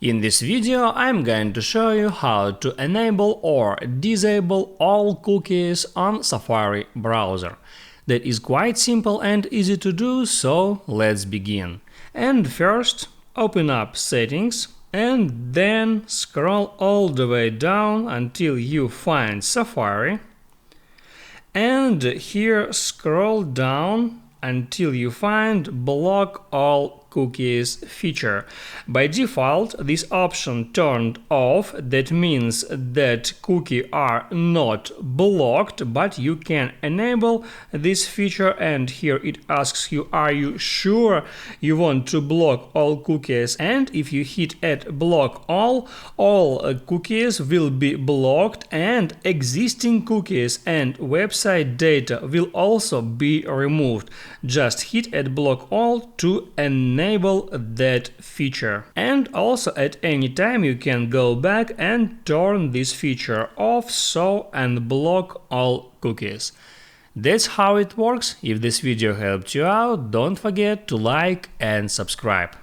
In this video, I'm going to show you how to enable or disable all cookies on Safari browser. That is quite simple and easy to do, so let's begin. And first, open up Settings and then scroll all the way down until you find Safari. And here scroll down until you find Block All Cookies feature. By default, this option turned off. That means that cookies are not blocked, but you can enable this feature, and here it asks you, are you sure you want to block all cookies? And if you hit at block all cookies will be blocked, and existing cookies and website data will also be removed. Just hit at block all to enable that feature. And also at any time you can go back and turn this feature off, so unblock all cookies. That's how it works. If this video helped you out, don't forget to like and subscribe.